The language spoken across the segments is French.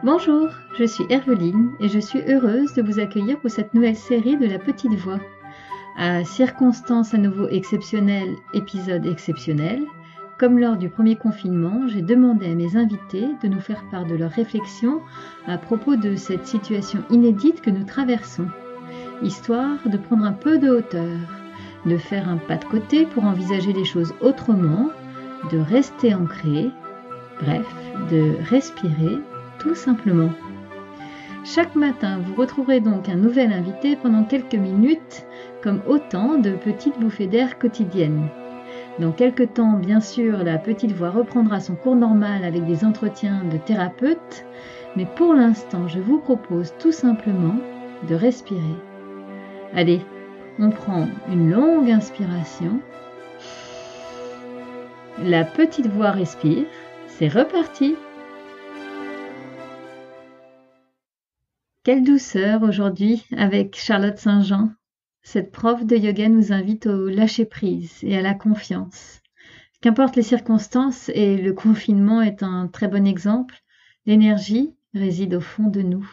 Bonjour, je suis Herveline et je suis heureuse de vous accueillir pour cette nouvelle série de La Petite Voix. À circonstances à nouveau exceptionnelles, épisode exceptionnel, comme lors du premier confinement, j'ai demandé à mes invités de nous faire part de leurs réflexions à propos de cette situation inédite que nous traversons, histoire de prendre un peu de hauteur, de faire un pas de côté pour envisager les choses autrement, de rester ancré, bref, de respirer tout simplement. Chaque matin, vous retrouverez donc un nouvel invité pendant quelques minutes, comme autant de petites bouffées d'air quotidiennes. Dans quelques temps, bien sûr, la petite voix reprendra son cours normal avec des entretiens de thérapeutes, mais pour l'instant, je vous propose tout simplement de respirer. Allez, on prend une longue inspiration. La petite voix respire. C'est reparti! Quelle douceur aujourd'hui avec Charlotte Saint-Jean. Cette prof de yoga nous invite au lâcher-prise et à la confiance. Qu'importe les circonstances, et le confinement est un très bon exemple, l'énergie réside au fond de nous.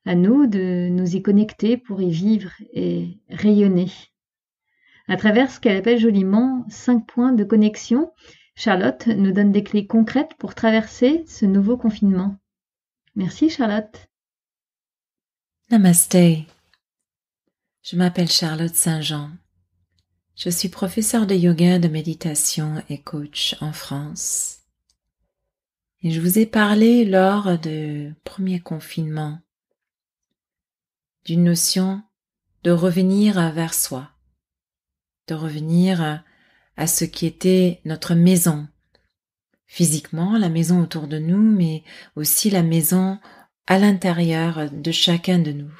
À nous de nous y connecter pour y vivre et rayonner. À travers ce qu'elle appelle joliment 5 points de connexion, Charlotte nous donne des clés concrètes pour traverser ce nouveau confinement. Merci Charlotte. Namasté. Je m'appelle Charlotte Saint-Jean. Je suis professeure de yoga, de méditation et coach en France. Et je vous ai parlé lors du premier confinement d'une notion de revenir vers soi, de revenir à ce qui était notre maison. Physiquement, la maison autour de nous, mais aussi la maison à l'intérieur de chacun de nous.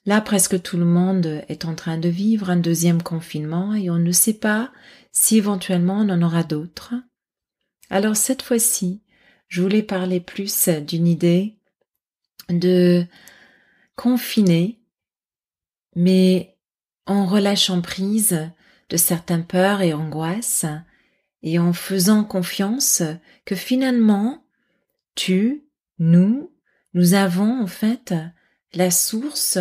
Là, presque tout le monde est en train de vivre un deuxième confinement et on ne sait pas si éventuellement on en aura d'autres. Alors cette fois-ci, je voulais parler plus d'une idée de confiner, mais en relâchant prise de certaines peurs et angoisses et en faisant confiance que finalement, nous avons en fait la source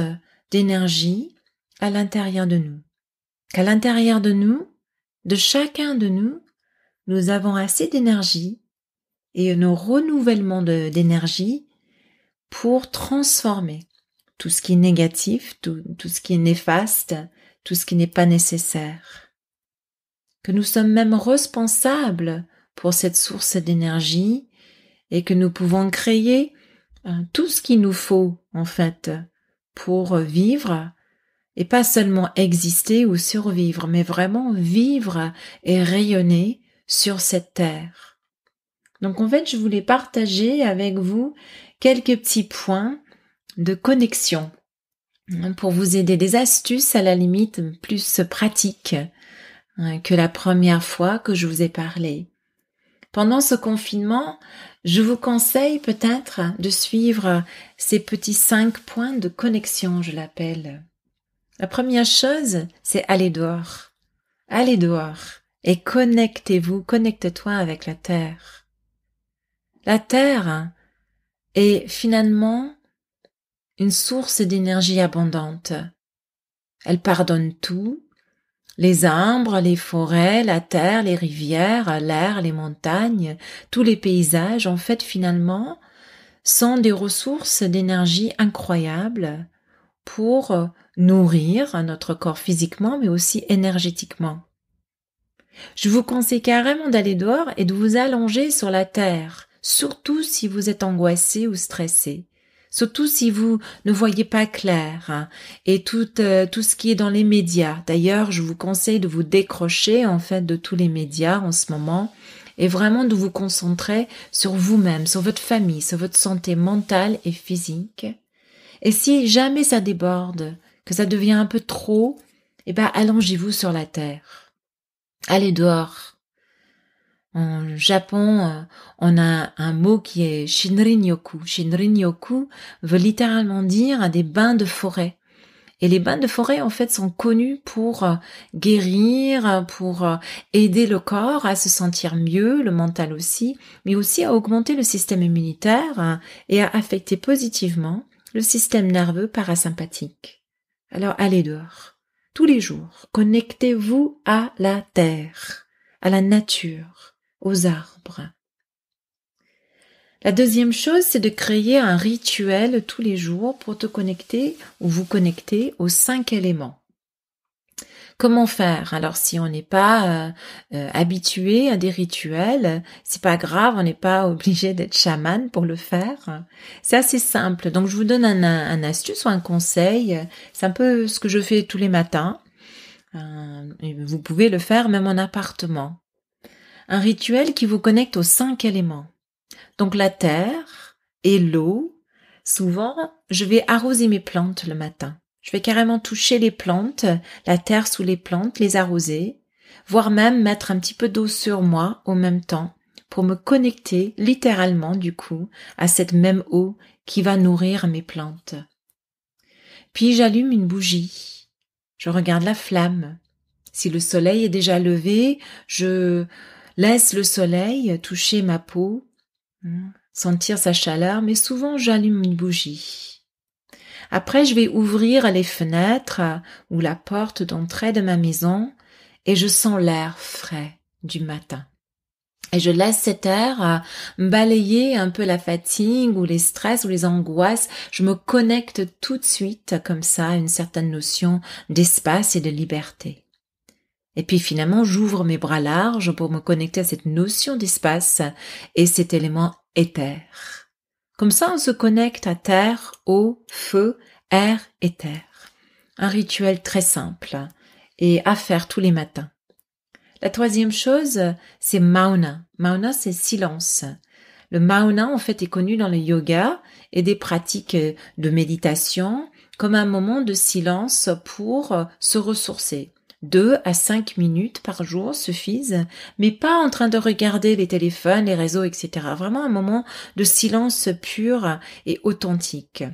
d'énergie à l'intérieur de nous. Qu'à l'intérieur de nous, de chacun de nous, nous avons assez d'énergie et nos renouvellements d'énergie pour transformer tout ce qui est négatif, tout ce qui est néfaste, tout ce qui n'est pas nécessaire. Que nous sommes même responsables pour cette source d'énergie et que nous pouvons créer tout ce qu'il nous faut en fait pour vivre et pas seulement exister ou survivre, mais vraiment vivre et rayonner sur cette terre. Donc en fait, je voulais partager avec vous quelques petits points de connexion pour vous aider, des astuces à la limite plus pratiques que la première fois que je vous ai parlé. Pendant ce confinement, je vous conseille peut-être de suivre ces petits 5 points de connexion, je l'appelle. La première chose, c'est aller dehors. Allez dehors et connecte-toi avec la Terre. La Terre est finalement une source d'énergie abondante. Elle pardonne tout. Les arbres, les forêts, la terre, les rivières, l'air, les montagnes, tous les paysages, en fait, finalement, sont des ressources d'énergie incroyables pour nourrir notre corps physiquement, mais aussi énergétiquement. Je vous conseille carrément d'aller dehors et de vous allonger sur la terre, surtout si vous êtes angoissé ou stressé. Surtout si vous ne voyez pas clair et tout ce qui est dans les médias. D'ailleurs, je vous conseille de vous décrocher en fait de tous les médias en ce moment et vraiment de vous concentrer sur vous-même, sur votre famille, sur votre santé mentale et physique. Et si jamais ça déborde, que ça devient un peu trop, allongez-vous sur la terre. Allez dehors. En Japon, on a un mot qui est Shinrin-yoku. Shinrin-yoku veut littéralement dire des bains de forêt. Et les bains de forêt, en fait, sont connus pour guérir, pour aider le corps à se sentir mieux, le mental aussi, mais aussi à augmenter le système immunitaire et à affecter positivement le système nerveux parasympathique. Alors, allez dehors. Tous les jours, connectez-vous à la terre, à la nature, aux arbres. La deuxième chose, c'est de créer un rituel tous les jours pour te connecter ou vous connecter aux 5 éléments. Comment faire? Alors, si on n'est pas habitué à des rituels, c'est pas grave, on n'est pas obligé d'être chaman pour le faire. C'est assez simple. Donc, je vous donne un astuce ou un conseil. C'est un peu ce que je fais tous les matins. Et vous pouvez le faire même en appartement. Un rituel qui vous connecte aux 5 éléments. Donc la terre et l'eau. Souvent, je vais arroser mes plantes le matin. Je vais carrément toucher les plantes, la terre sous les plantes, les arroser, voire même mettre un petit peu d'eau sur moi au même temps pour me connecter littéralement du coup à cette même eau qui va nourrir mes plantes. Puis j'allume une bougie. Je regarde la flamme. Si le soleil est déjà levé, je laisse le soleil toucher ma peau, sentir sa chaleur, mais souvent j'allume une bougie. Après, je vais ouvrir les fenêtres ou la porte d'entrée de ma maison et je sens l'air frais du matin. Et je laisse cet air balayer un peu la fatigue ou les stress ou les angoisses. Je me connecte tout de suite comme ça à une certaine notion d'espace et de liberté. Et puis finalement, j'ouvre mes bras larges pour me connecter à cette notion d'espace et cet élément éther. Comme ça, on se connecte à terre, eau, feu, air et terre. Un rituel très simple et à faire tous les matins. La troisième chose, c'est Mauna. Mauna, c'est silence. Le Mauna, en fait, est connu dans le yoga et des pratiques de méditation comme un moment de silence pour se ressourcer. 2 à 5 minutes par jour suffisent, mais pas en train de regarder les téléphones, les réseaux, etc. Vraiment un moment de silence pur et authentique.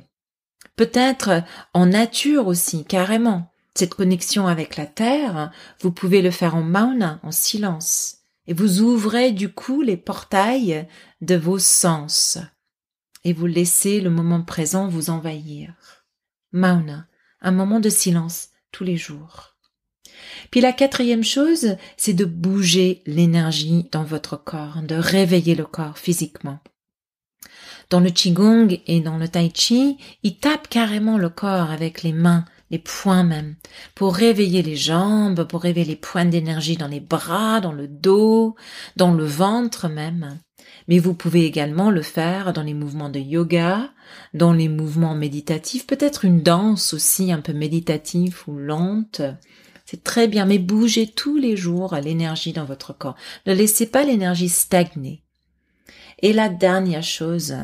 Peut-être en nature aussi, carrément. Cette connexion avec la terre, vous pouvez le faire en mauna, en silence. Et vous ouvrez du coup les portails de vos sens. Et vous laissez le moment présent vous envahir. Mauna, un moment de silence tous les jours. Puis la quatrième chose, c'est de bouger l'énergie dans votre corps, de réveiller le corps physiquement. Dans le Qigong et dans le Tai Chi, ils tapent carrément le corps avec les mains, les poings même, pour réveiller les jambes, pour réveiller les points d'énergie dans les bras, dans le dos, dans le ventre même. Mais vous pouvez également le faire dans les mouvements de yoga, dans les mouvements méditatifs, peut-être une danse aussi un peu méditative ou lente. C'est très bien, mais bougez tous les jours l'énergie dans votre corps. Ne laissez pas l'énergie stagner. Et la dernière chose,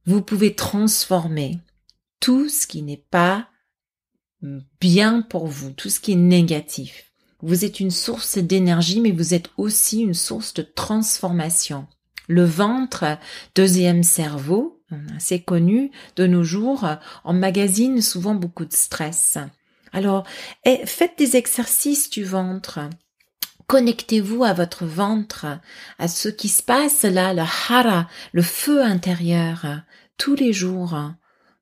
vous pouvez transformer tout ce qui n'est pas bien pour vous, tout ce qui est négatif. Vous êtes une source d'énergie, mais vous êtes aussi une source de transformation. Le ventre, deuxième cerveau, assez connu de nos jours, emmagasine souvent beaucoup de stress. Alors, faites des exercices du ventre. Connectez-vous à votre ventre, à ce qui se passe là, le hara, le feu intérieur, tous les jours,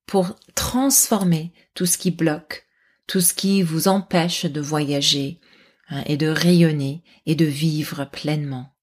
pour transformer tout ce qui bloque, tout ce qui vous empêche de voyager et de rayonner et de vivre pleinement.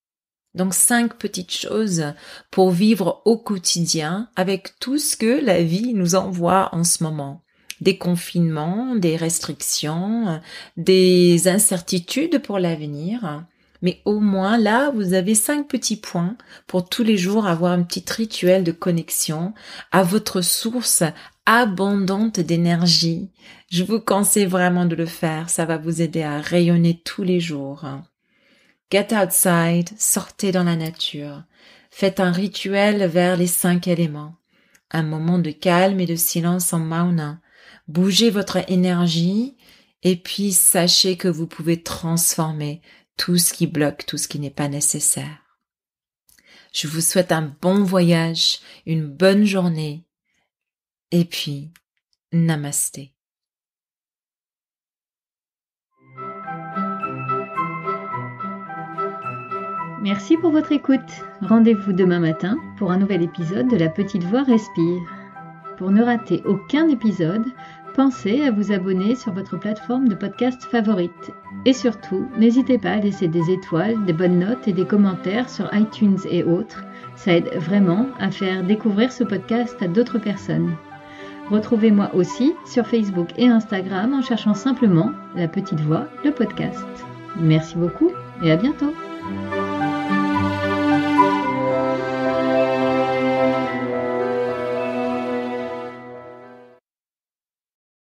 Donc 5 petites choses pour vivre au quotidien avec tout ce que la vie nous envoie en ce moment. Des confinements, des restrictions, des incertitudes pour l'avenir. Mais au moins là, vous avez 5 petits points pour tous les jours avoir un petit rituel de connexion à votre source abondante d'énergie. Je vous conseille vraiment de le faire. Ça va vous aider à rayonner tous les jours. Get outside, sortez dans la nature. Faites un rituel vers les 5 éléments. Un moment de calme et de silence en mauna. Bougez votre énergie et puis sachez que vous pouvez transformer tout ce qui bloque, tout ce qui n'est pas nécessaire. Je vous souhaite un bon voyage, une bonne journée et puis namasté. Merci pour votre écoute. Rendez-vous demain matin pour un nouvel épisode de La Petite Voix Respire. Pour ne rater aucun épisode, pensez à vous abonner sur votre plateforme de podcast favorite. Et surtout, n'hésitez pas à laisser des étoiles, des bonnes notes et des commentaires sur iTunes et autres. Ça aide vraiment à faire découvrir ce podcast à d'autres personnes. Retrouvez-moi aussi sur Facebook et Instagram en cherchant simplement La Petite Voix, le podcast. Merci beaucoup et à bientôt.